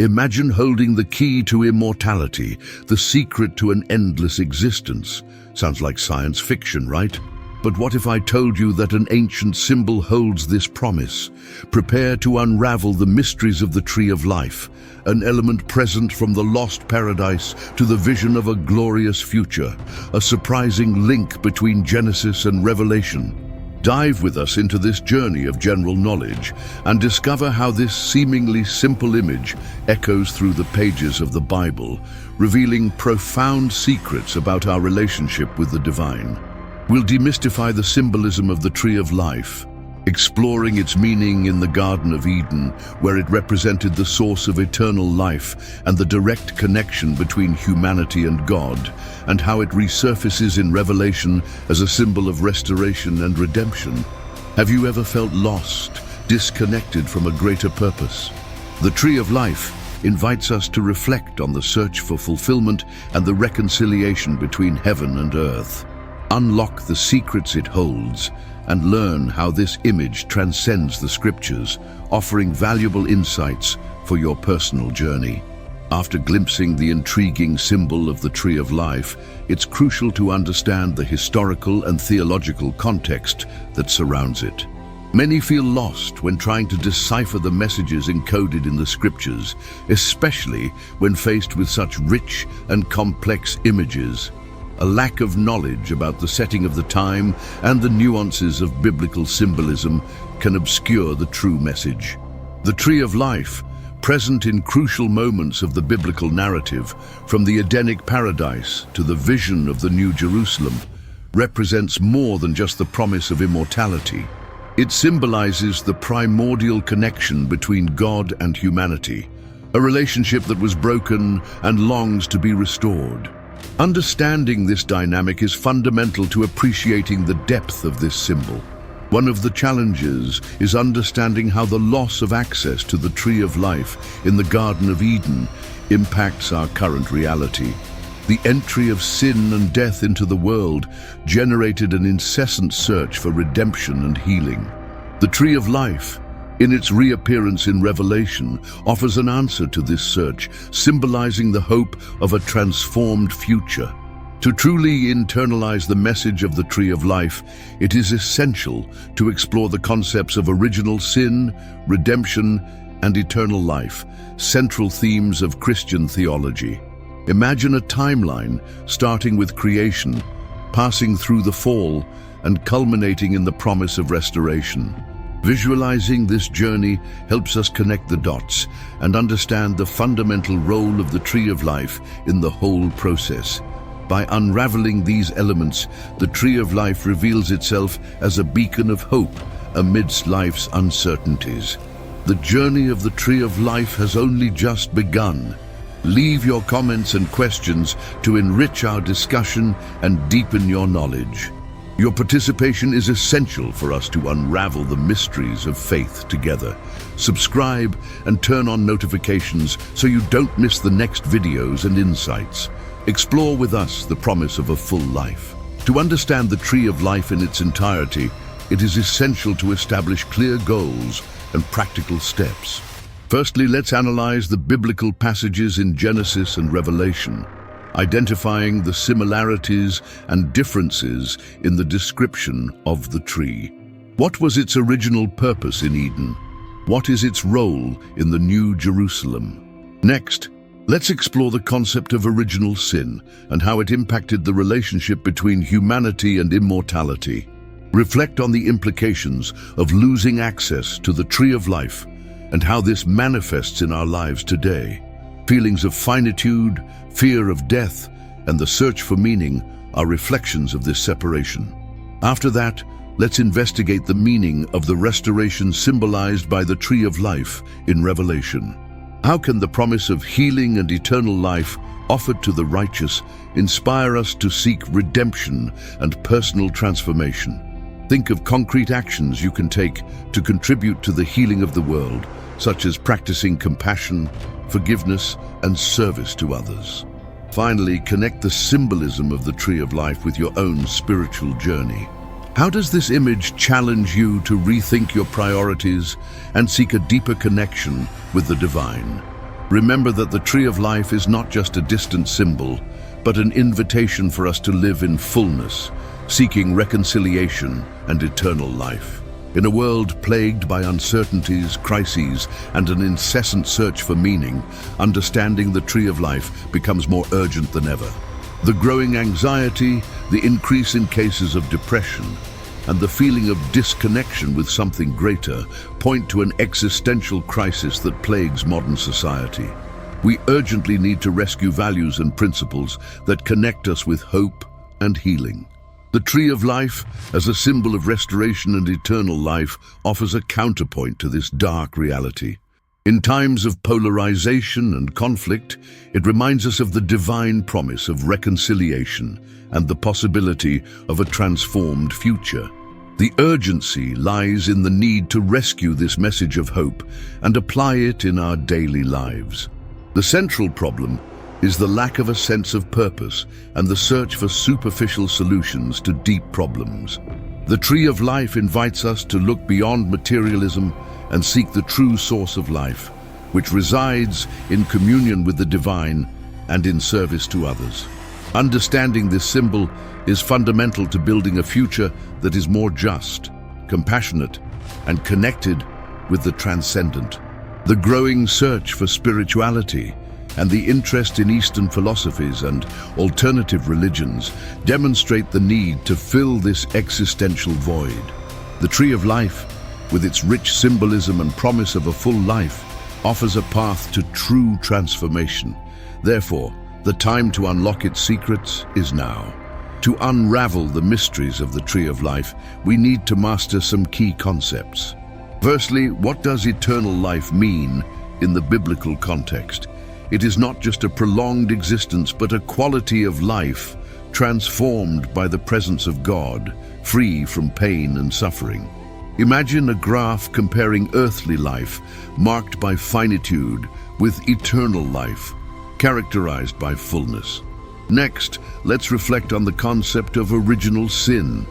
Imagine holding the key to immortality, the secret to an endless existence. Sounds like science fiction, right? But what if I told you that an ancient symbol holds this promise? Prepare to unravel the mysteries of the tree of life, an element present from the lost paradise to the vision of a glorious future, a surprising link between Genesis and Revelation. Dive with us into this journey of general knowledge and discover how this seemingly simple image echoes through the pages of the Bible, revealing profound secrets about our relationship with the divine. We'll demystify the symbolism of the tree of life, exploring its meaning in the Garden of Eden, where it represented the source of eternal life and the direct connection between humanity and God, and how it resurfaces in Revelation as a symbol of restoration and redemption. Have you ever felt lost, disconnected from a greater purpose? The tree of life invites us to reflect on the search for fulfillment and the reconciliation between heaven and earth. Unlock the secrets it holds and learn how this image transcends the scriptures, offering valuable insights for your personal journey. After glimpsing the intriguing symbol of the tree of life, it's crucial to understand the historical and theological context that surrounds it. Many feel lost when trying to decipher the messages encoded in the scriptures, especially when faced with such rich and complex images. A lack of knowledge about the setting of the time and the nuances of biblical symbolism can obscure the true message. The tree of life, present in crucial moments of the biblical narrative, from the Edenic paradise to the vision of the New Jerusalem, represents more than just the promise of immortality. It symbolizes the primordial connection between God and humanity, a relationship that was broken and longs to be restored. Understanding this dynamic is fundamental to appreciating the depth of this symbol. One of the challenges is understanding how the loss of access to the tree of life in the Garden of Eden impacts our current reality. The entry of sin and death into the world generated an incessant search for redemption and healing. The tree of life, in its reappearance in Revelation, offers an answer to this search, symbolizing the hope of a transformed future. To truly internalize the message of the tree of life, it is essential to explore the concepts of original sin, redemption, and eternal life, central themes of Christian theology. Imagine a timeline starting with creation, passing through the fall, and culminating in the promise of restoration. Visualizing this journey helps us connect the dots and understand the fundamental role of the tree of life in the whole process. By unraveling these elements, the tree of life reveals itself as a beacon of hope amidst life's uncertainties. The journey of the tree of life has only just begun. Leave your comments and questions to enrich our discussion and deepen your knowledge. Your participation is essential for us to unravel the mysteries of faith together. Subscribe and turn on notifications so you don't miss the next videos and insights. Explore with us the promise of a full life. To understand the tree of life in its entirety, it is essential to establish clear goals and practical steps. Firstly, let's analyze the biblical passages in Genesis and Revelation, identifying the similarities and differences in the description of the tree. What was its original purpose in Eden? What is its role in the New Jerusalem? Next, let's explore the concept of original sin and how it impacted the relationship between humanity and immortality. Reflect on the implications of losing access to the tree of life and how this manifests in our lives today. Feelings of finitude, fear of death, and the search for meaning are reflections of this separation. After that, let's investigate the meaning of the restoration symbolized by the tree of life in Revelation. How can the promise of healing and eternal life offered to the righteous inspire us to seek redemption and personal transformation? Think of concrete actions you can take to contribute to the healing of the world, such as practicing compassion, forgiveness, and service to others. Finally, connect the symbolism of the tree of life with your own spiritual journey. How does this image challenge you to rethink your priorities and seek a deeper connection with the divine? Remember that the tree of life is not just a distant symbol, but an invitation for us to live in fullness, seeking reconciliation and eternal life. In a world plagued by uncertainties, crises, and an incessant search for meaning, understanding the tree of life becomes more urgent than ever. The growing anxiety, the increase in cases of depression, and the feeling of disconnection with something greater point to an existential crisis that plagues modern society. We urgently need to rescue values and principles that connect us with hope and healing. The tree of life, as a symbol of restoration and eternal life, offers a counterpoint to this dark reality. In times of polarization and conflict, it reminds us of the divine promise of reconciliation and the possibility of a transformed future. The urgency lies in the need to rescue this message of hope and apply it in our daily lives. The central problem is the lack of a sense of purpose and the search for superficial solutions to deep problems. The tree of life invites us to look beyond materialism and seek the true source of life, which resides in communion with the divine and in service to others. Understanding this symbol is fundamental to building a future that is more just, compassionate, and connected with the transcendent. The growing search for spirituality and the interest in Eastern philosophies and alternative religions demonstrate the need to fill this existential void. The tree of life, with its rich symbolism and promise of a full life, offers a path to true transformation. Therefore, the time to unlock its secrets is now. To unravel the mysteries of the tree of life, we need to master some key concepts. Firstly, what does eternal life mean in the biblical context? It is not just a prolonged existence, but a quality of life transformed by the presence of God, free from pain and suffering. Imagine a graph comparing earthly life, marked by finitude, with eternal life, characterized by fullness. Next, let's reflect on the concept of original sin.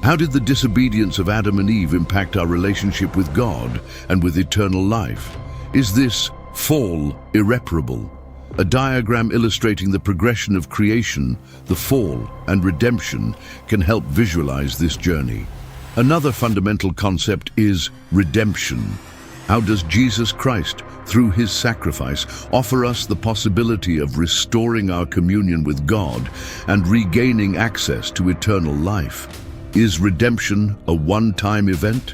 How did the disobedience of Adam and Eve impact our relationship with God and with eternal life? Is this fall irreparable? A diagram illustrating the progression of creation, the fall, and redemption can help visualize this journey. Another fundamental concept is redemption. How does Jesus Christ, through his sacrifice, offer us the possibility of restoring our communion with God and regaining access to eternal life? Is redemption a one-time event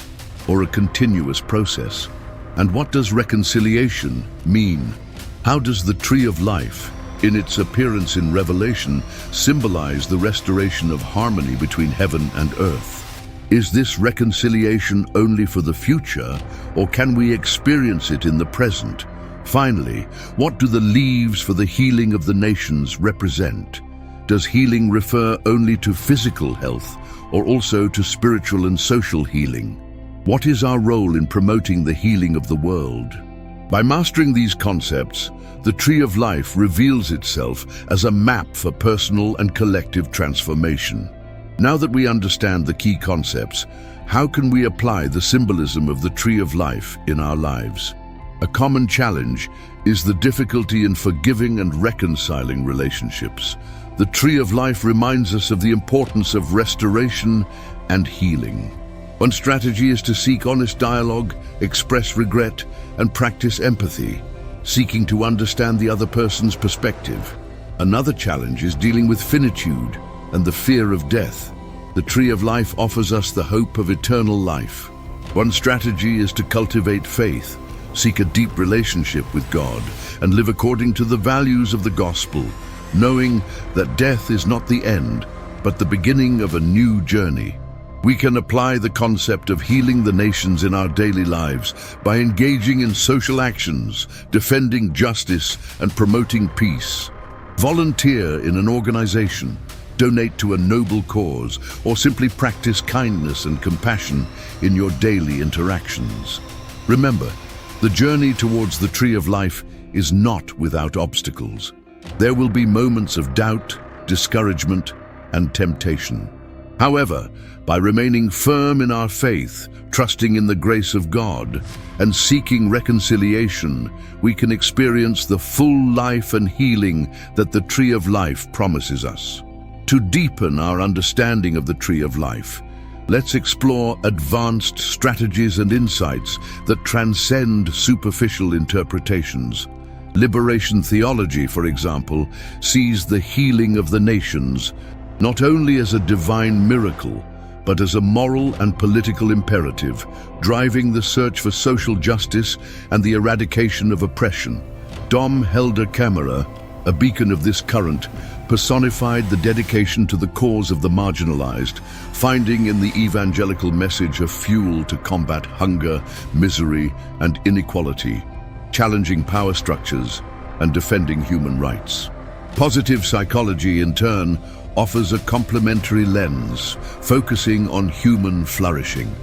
or a continuous process? And what does reconciliation mean? How does the tree of life, in its appearance in Revelation, symbolize the restoration of harmony between heaven and earth? Is this reconciliation only for the future, or can we experience it in the present? Finally, what do the leaves for the healing of the nations represent? Does healing refer only to physical health, or also to spiritual and social healing? What is our role in promoting the healing of the world? By mastering these concepts, the tree of life reveals itself as a map for personal and collective transformation. Now that we understand the key concepts, how can we apply the symbolism of the tree of life in our lives? A common challenge is the difficulty in forgiving and reconciling relationships. The tree of life reminds us of the importance of restoration and healing. One strategy is to seek honest dialogue, express regret, and practice empathy, seeking to understand the other person's perspective. Another challenge is dealing with finitude and the fear of death. The tree of life offers us the hope of eternal life. One strategy is to cultivate faith, seek a deep relationship with God, and live according to the values of the gospel, knowing that death is not the end, but the beginning of a new journey. We can apply the concept of healing the nations in our daily lives by engaging in social actions, defending justice, and promoting peace. Volunteer in an organization, donate to a noble cause, or simply practice kindness and compassion in your daily interactions. Remember, the journey towards the tree of life is not without obstacles. There will be moments of doubt, discouragement, and temptation. However, by remaining firm in our faith, trusting in the grace of God, and seeking reconciliation, we can experience the full life and healing that the Tree of Life promises us. To deepen our understanding of the Tree of Life, let's explore advanced strategies and insights that transcend superficial interpretations. Liberation theology, for example, sees the healing of the nations not only as a divine miracle, but as a moral and political imperative, driving the search for social justice and the eradication of oppression. Dom Helder Camara, a beacon of this current, personified the dedication to the cause of the marginalized, finding in the evangelical message a fuel to combat hunger, misery, and inequality, challenging power structures and defending human rights. Positive psychology, in turn, offers a complementary lens, focusing on human flourishing.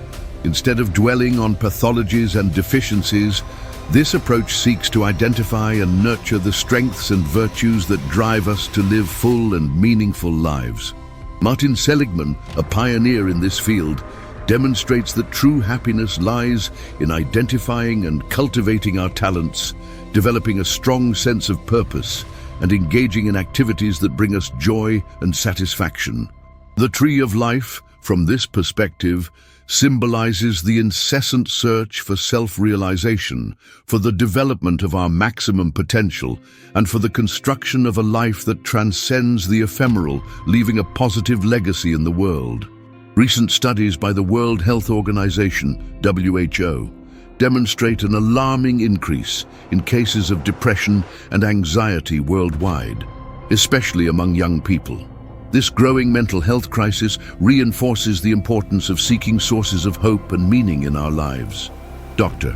Instead of dwelling on pathologies and deficiencies, this approach seeks to identify and nurture the strengths and virtues that drive us to live full and meaningful lives. Martin Seligman, a pioneer in this field, demonstrates that true happiness lies in identifying and cultivating our talents, developing a strong sense of purpose, and engaging in activities that bring us joy and satisfaction. The Tree of Life, from this perspective, symbolizes the incessant search for self-realization, for the development of our maximum potential, and for the construction of a life that transcends the ephemeral, leaving a positive legacy in the world. Recent studies by the World Health Organization, WHO, demonstrate an alarming increase in cases of depression and anxiety worldwide, especially among young people. This growing mental health crisis reinforces the importance of seeking sources of hope and meaning in our lives. Dr.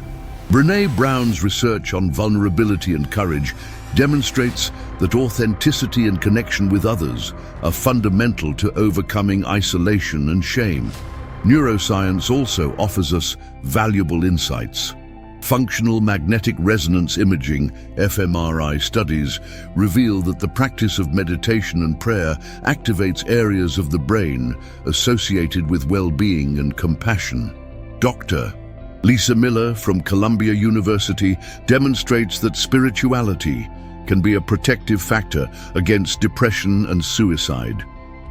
Brené Brown's research on vulnerability and courage demonstrates that authenticity and connection with others are fundamental to overcoming isolation and shame. Neuroscience also offers us valuable insights. Functional magnetic resonance imaging, fMRI studies, reveal that the practice of meditation and prayer activates areas of the brain associated with well-being and compassion. Dr. Lisa Miller from Columbia University demonstrates that spirituality can be a protective factor against depression and suicide.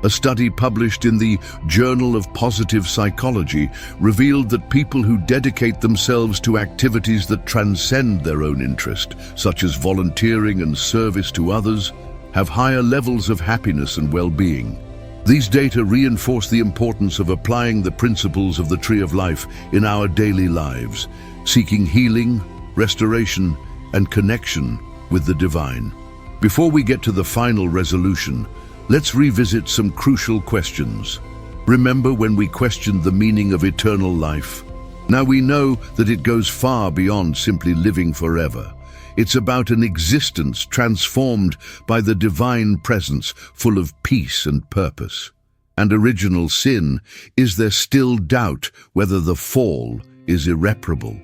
A study published in the Journal of Positive Psychology revealed that people who dedicate themselves to activities that transcend their own interest, such as volunteering and service to others, have higher levels of happiness and well-being. These data reinforce the importance of applying the principles of the Tree of Life in our daily lives, seeking healing, restoration, and connection with the divine. Before we get to the final resolution, let's revisit some crucial questions. Remember when we questioned the meaning of eternal life? Now we know that it goes far beyond simply living forever. It's about an existence transformed by the divine presence, full of peace and purpose. And original sin, is there still doubt whether the fall is irreparable?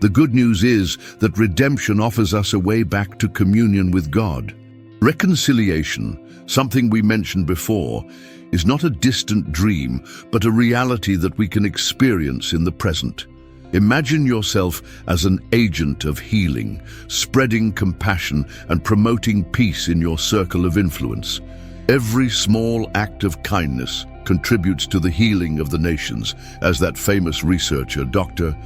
The good news is that redemption offers us a way back to communion with God. Reconciliation, something we mentioned before, is not a distant dream, but a reality that we can experience in the present. Imagine yourself as an agent of healing, spreading compassion and promoting peace in your circle of influence. Every small act of kindness contributes to the healing of the nations, as that famous researcher, Dr.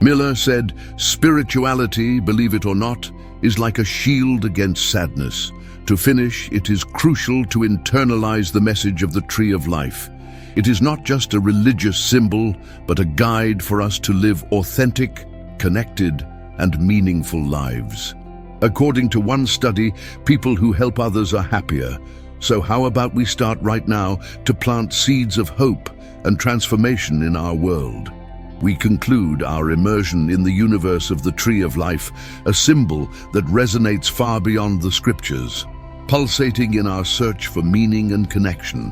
Miller, said, "Spirituality, believe it or not, is like a shield against sadness. To finish, it is crucial to internalize the message of the Tree of Life. It is not just a religious symbol, but a guide for us to live authentic, connected, and meaningful lives. According to one study, people who help others are happier. So how about we start right now to plant seeds of hope and transformation in our world? We conclude our immersion in the universe of the Tree of Life, a symbol that resonates far beyond the scriptures. Pulsating in our search for meaning and connection,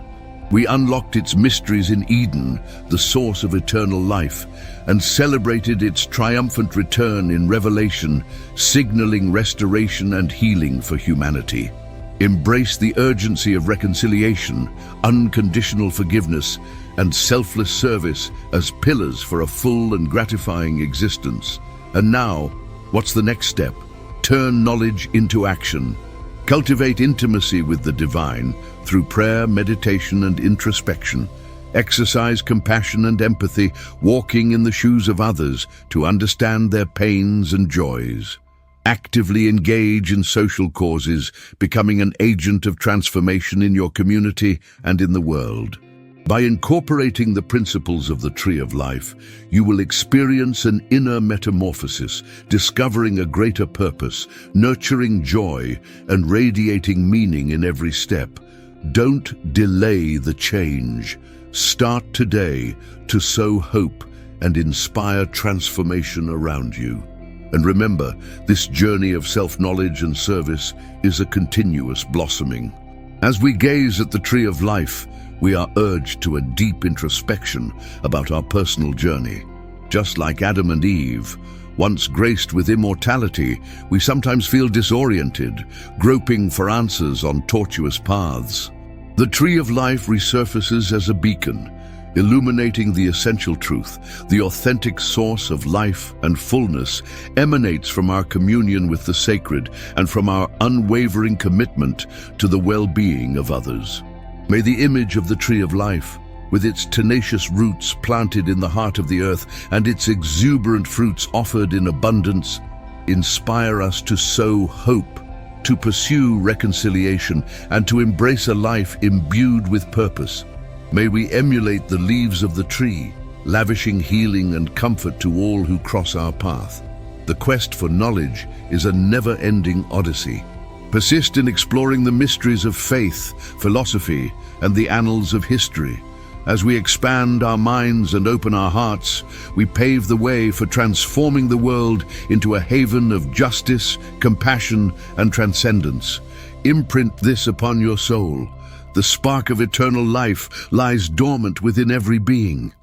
we unlocked its mysteries in Eden, the source of eternal life, and celebrated its triumphant return in Revelation, signaling restoration and healing for humanity. Embrace the urgency of reconciliation, unconditional forgiveness, and selfless service as pillars for a full and gratifying existence. And now, what's the next step? Turn knowledge into action. Cultivate intimacy with the divine through prayer, meditation, and introspection. Exercise compassion and empathy, walking in the shoes of others to understand their pains and joys. Actively engage in social causes, becoming an agent of transformation in your community and in the world. By incorporating the principles of the Tree of Life, you will experience an inner metamorphosis, discovering a greater purpose, nurturing joy, and radiating meaning in every step. Don't delay the change. Start today to sow hope and inspire transformation around you. And remember, this journey of self-knowledge and service is a continuous blossoming. As we gaze at the Tree of Life, we are urged to a deep introspection about our personal journey. Just like Adam and Eve, once graced with immortality, we sometimes feel disoriented, groping for answers on tortuous paths. The Tree of Life resurfaces as a beacon, illuminating the essential truth. The authentic source of life and fullness emanates from our communion with the sacred and from our unwavering commitment to the well-being of others. May the image of the Tree of Life, with its tenacious roots planted in the heart of the earth and its exuberant fruits offered in abundance, inspire us to sow hope, to pursue reconciliation, and to embrace a life imbued with purpose. May we emulate the leaves of the tree, lavishing healing and comfort to all who cross our path. The quest for knowledge is a never-ending odyssey. Persist in exploring the mysteries of faith, philosophy, and the annals of history. As we expand our minds and open our hearts, we pave the way for transforming the world into a haven of justice, compassion, and transcendence. Imprint this upon your soul. The spark of eternal life lies dormant within every being.